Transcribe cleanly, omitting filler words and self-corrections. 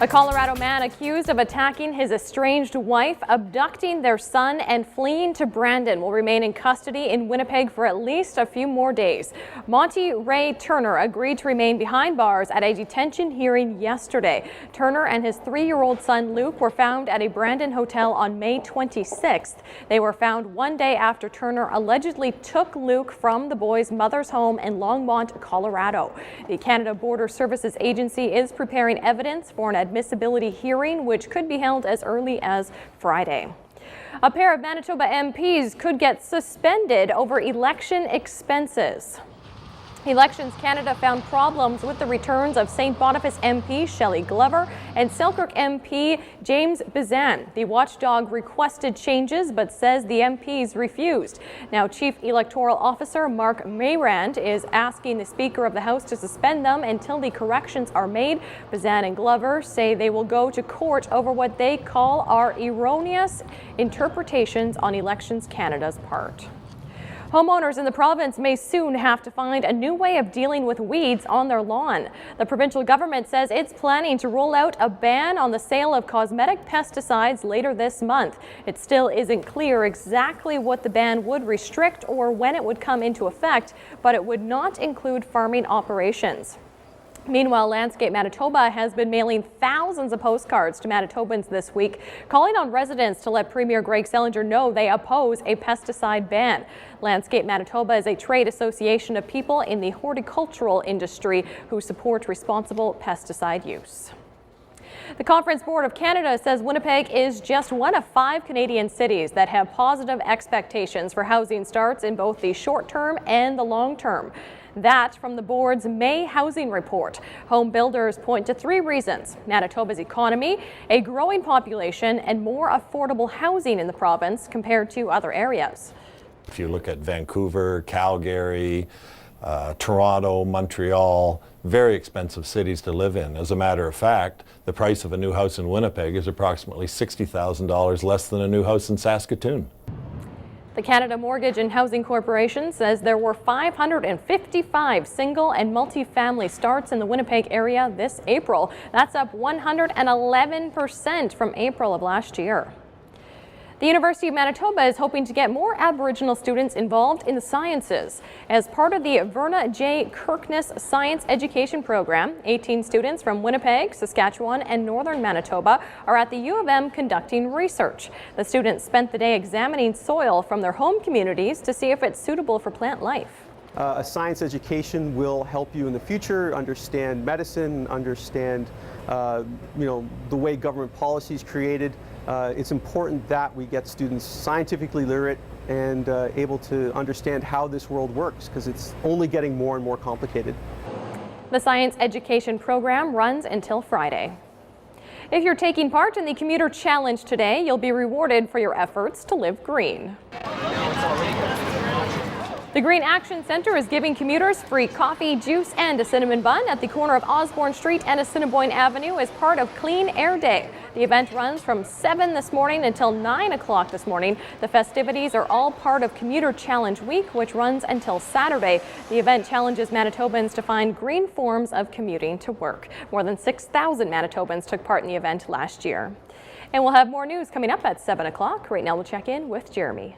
A Colorado man accused of attacking his estranged wife, abducting their son, and fleeing to Brandon will remain in custody in Winnipeg for at least a few more days. Monte Ray Turner agreed to remain behind bars at a detention hearing yesterday. Turner and his 3-year-old son Luke were found at a Brandon hotel on May 26th. They were found one day after Turner allegedly took Luke from the boy's mother's home in Longmont, Colorado. The Canada Border Services Agency is preparing evidence for an admissibility hearing, which could be held as early as Friday. A pair of Manitoba MPs could get suspended over election expenses. Elections Canada found problems with the returns of St. Boniface MP Shelley Glover and Selkirk MP James Bizan. The watchdog requested changes but says the MPs refused. Now, Chief Electoral Officer Mark Mayrand is asking the Speaker of the House to suspend them until the corrections are made. Bizan and Glover say they will go to court over what they call are erroneous interpretations on Elections Canada's part. Homeowners in the province may soon have to find a new way of dealing with weeds on their lawn. The provincial government says it's planning to roll out a ban on the sale of cosmetic pesticides later this month. It still isn't clear exactly what the ban would restrict or when it would come into effect, but it would not include farming operations. Meanwhile, Landscape Manitoba has been mailing thousands of postcards to Manitobans this week, calling on residents to let Premier Greg Selinger know they oppose a pesticide ban. Landscape Manitoba is a trade association of people in the horticultural industry who support responsible pesticide use. The Conference Board of Canada says Winnipeg is just one of 5 Canadian cities that have positive expectations for housing starts in both the short term and the long term. That from the board's May housing report. Home builders point to 3 reasons: Manitoba's economy, a growing population, and more affordable housing in the province compared to other areas. If you look at Vancouver, Calgary, Toronto, Montreal, very expensive cities to live in. As a matter of fact, the price of a new house in Winnipeg is approximately $60,000 less than a new house in Saskatoon. The Canada Mortgage and Housing Corporation says there were 555 single and multi-family starts in the Winnipeg area this April. That's up 111% from April of last year. The University of Manitoba is hoping to get more Aboriginal students involved in the sciences. As part of the Verna J. Kirkness Science Education Program, 18 students from Winnipeg, Saskatchewan, and northern Manitoba are at the U of M conducting research. The students spent the day examining soil from their home communities to see if it's suitable for plant life. A science education will help you in the future understand medicine, understand the way government policy is created. It's important that we get students scientifically literate and able to understand how this world works, because it's only getting more and more complicated. The science education program runs until Friday. If you're taking part in the Commuter Challenge today, you'll be rewarded for your efforts to live green. The Green Action Centre is giving commuters free coffee, juice, and a cinnamon bun at the corner of Osborne Street and Assiniboine Avenue as part of Clean Air Day. The event runs from 7 this morning until 9 o'clock this morning. The festivities are all part of Commuter Challenge Week, which runs until Saturday. The event challenges Manitobans to find green forms of commuting to work. More than 6,000 Manitobans took part in the event last year. And we'll have more news coming up at 7 o'clock. Right now we'll check in with Jeremy.